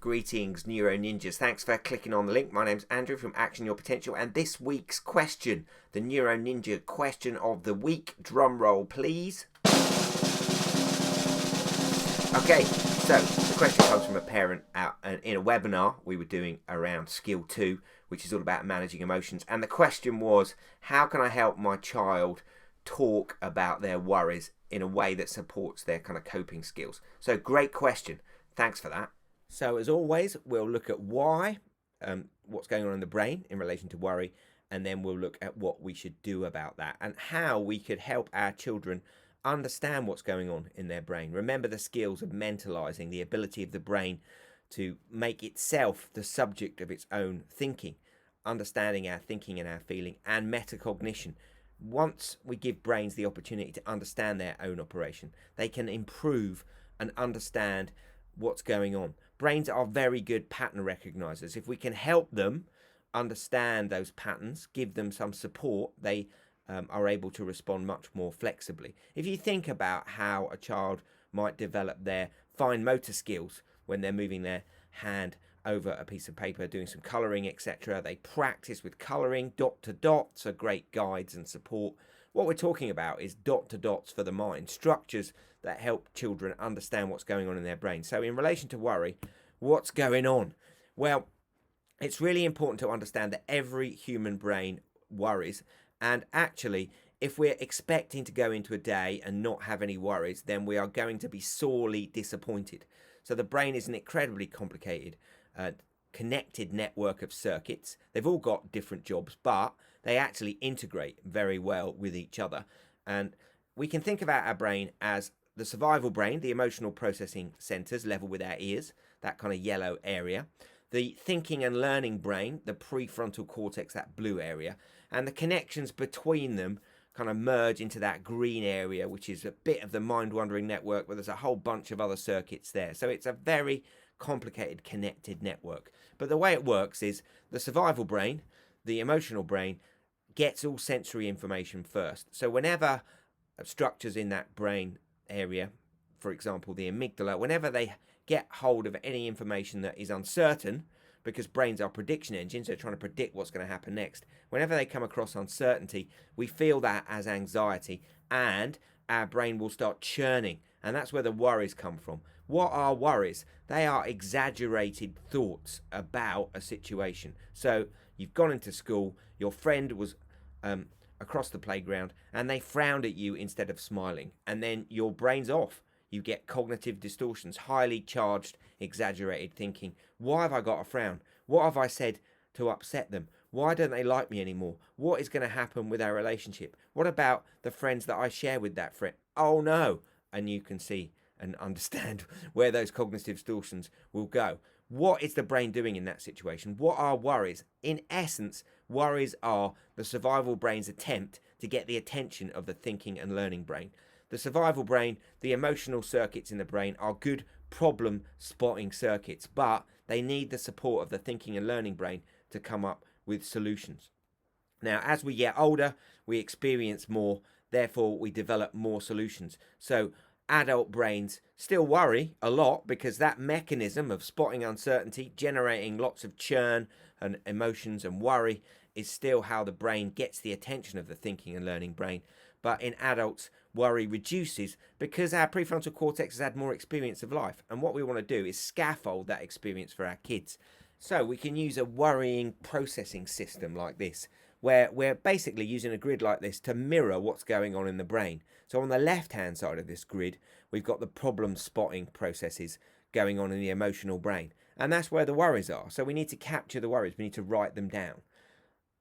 Greetings, Neuro Ninjas. Thanks for clicking on the link. My name's Andrew from Action Your Potential, and this week's question, the Neuro Ninja question of the week. Drum roll, please. Okay, so the question comes from a parent out in a webinar we were doing around Skill 2, which is all about managing emotions. And the question was, how can I help my child talk about their worries in a way that supports their kind of coping skills? So great question. Thanks for that. So as always, we'll look at why, what's going on in the brain in relation to worry, and then we'll look at what we should do about that and how we could help our children understand what's going on in their brain. Remember the skills of mentalizing, the ability of the brain to make itself the subject of its own thinking, understanding our thinking and our feeling, and metacognition. Once we give brains the opportunity to understand their own operation, they can improve and understand what's going on. Brains are very good pattern recognizers. If we can help them understand those patterns, give them some support, they are able to respond much more flexibly. If you think about how a child might develop their fine motor skills when they're moving their hand over a piece of paper, doing some colouring, etc. They practice with colouring. Dot to dots are great guides and support. What we're talking about is dot to dots for the mind, structures that help children understand what's going on in their brain. So in relation to worry, what's going on? Well, it's really important to understand that every human brain worries. And actually, if we're expecting to go into a day and not have any worries, then we are going to be sorely disappointed. So the brain is an incredibly complicated, connected network of circuits. They've all got different jobs, but they actually integrate very well with each other. And we can think about our brain as the survival brain, the emotional processing centers level with our ears, that kind of yellow area. The thinking and learning brain, the prefrontal cortex, that blue area, and the connections between them kind of merge into that green area, which is a bit of the mind-wandering network, but there's a whole bunch of other circuits there. So it's a very complicated, connected network. But the way it works is the survival brain, the emotional brain, gets all sensory information first. So whenever structures in that brain area, for example, the amygdala, whenever they get hold of any information that is uncertain, because brains are prediction engines, they're trying to predict what's going to happen next. Whenever they come across uncertainty, we feel that as anxiety, and our brain will start churning, and that's where the worries come from. What are worries? They are exaggerated thoughts about a situation. So you've gone into school, your friend was across the playground, and they frowned at you instead of smiling, and then your brain's off. You get cognitive distortions, highly charged, exaggerated thinking. Why have I got a frown? What have I said to upset them? Why don't they like me anymore? What is going to happen with our relationship? What about the friends that I share with that friend? Oh no! And you can see and understand where those cognitive distortions will go. What is the brain doing in that situation? What are worries? In essence, worries are the survival brain's attempt to get the attention of the thinking and learning brain. The survival brain, the emotional circuits in the brain are good problem spotting circuits, but they need the support of the thinking and learning brain to come up with solutions. Now, as we get older, we experience more, therefore we develop more solutions. So adult brains still worry a lot because that mechanism of spotting uncertainty, generating lots of churn and emotions and worry is still how the brain gets the attention of the thinking and learning brain. But in adults, worry reduces because our prefrontal cortex has had more experience of life. And what we want to do is scaffold that experience for our kids. So we can use a worrying processing system like this, where we're basically using a grid like this to mirror what's going on in the brain. So on the left-hand side of this grid, we've got the problem spotting processes going on in the emotional brain. And that's where the worries are. So we need to capture the worries. We need to write them down.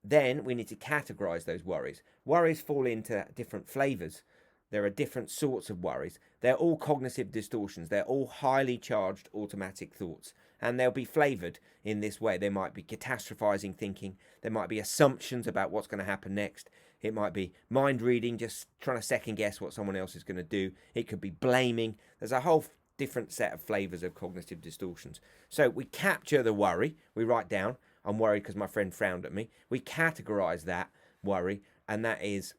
Then we need to categorize those worries. Worries fall into different flavors. There are different sorts of worries. They're all cognitive distortions. They're all highly charged automatic thoughts. And they'll be flavored in this way. There might be catastrophizing thinking. There might be assumptions about what's going to happen next. It might be mind reading, just trying to second guess what someone else is going to do. It could be blaming. There's a whole different set of flavors of cognitive distortions. So we capture the worry. We write down, I'm worried because my friend frowned at me. We categorize that worry, and that is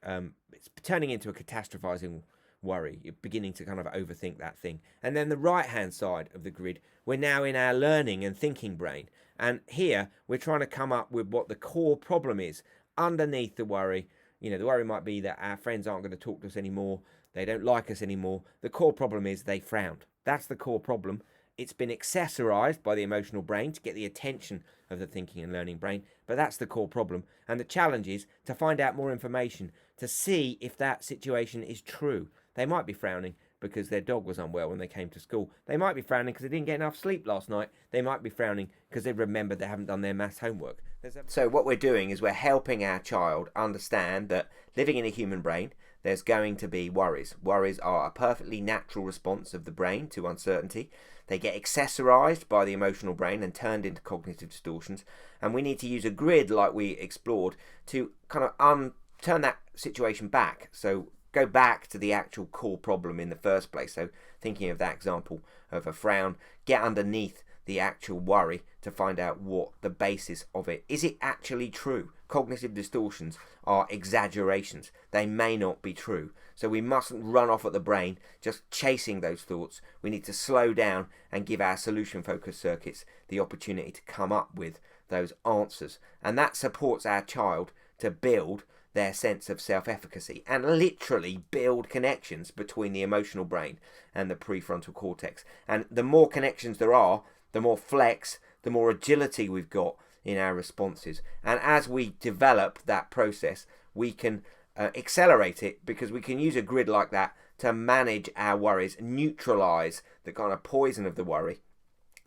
it's turning into a catastrophizing worry. You're beginning to kind of overthink that thing. And then the right hand side of the grid, we're now in our learning and thinking brain. And here we're trying to come up with what the core problem is underneath the worry. The worry might be that our friends aren't going to talk to us anymore. They don't like us anymore. The core problem is they frowned. That's the core problem. It's been accessorized by the emotional brain to get the attention of the thinking and learning brain, but that's the core problem. And the challenge is to find out more information to see if that situation is true. They might be frowning because their dog was unwell when they came to school. They might be frowning because they didn't get enough sleep last night. They might be frowning because they remembered they haven't done their maths homework. So what we're doing is we're helping our child understand that living in a human brain, there's going to be worries. Worries are a perfectly natural response of the brain to uncertainty. They get accessorized by the emotional brain and turned into cognitive distortions. And we need to use a grid like we explored to kind of turn that situation back. So go back to the actual core problem in the first place. So thinking of that example of a frown, get underneath the actual worry to find out what the basis of it is. It actually true? Cognitive distortions are exaggerations. They may not be true. So we mustn't run off at the brain just chasing those thoughts. We need to slow down and give our solution focused circuits the opportunity to come up with those answers. And that supports our child to build their sense of self-efficacy and literally build connections between the emotional brain and the prefrontal cortex. And the more connections there are, the more flex, the more agility we've got in our responses. And as we develop that process, we can accelerate it because we can use a grid like that to manage our worries, neutralize the kind of poison of the worry,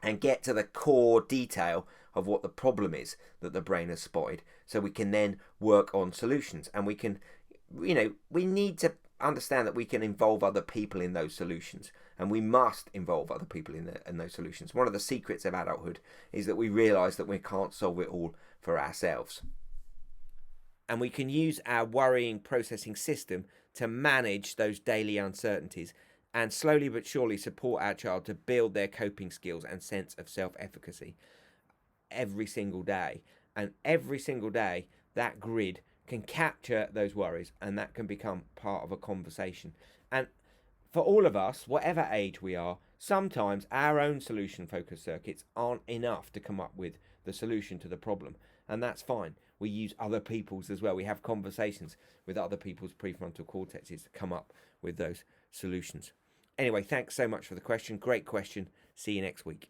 and get to the core detail of what the problem is that the brain has spotted, so we can then work on solutions. And we can, we need to understand that we can involve other people in those solutions, and we must involve other people in those solutions. One of the secrets of adulthood is that we realize that we can't solve it all for ourselves. And we can use our worrying processing system to manage those daily uncertainties and slowly but surely support our child to build their coping skills and sense of self-efficacy every single day. And every single day, that grid can capture those worries, and that can become part of a conversation. And for all of us, whatever age we are, sometimes our own solution focused circuits aren't enough to come up with the solution to the problem. And that's fine. We use other people's as well. We have conversations with other people's prefrontal cortexes to come up with those solutions. Anyway, thanks so much for the question. Great question. See you next week.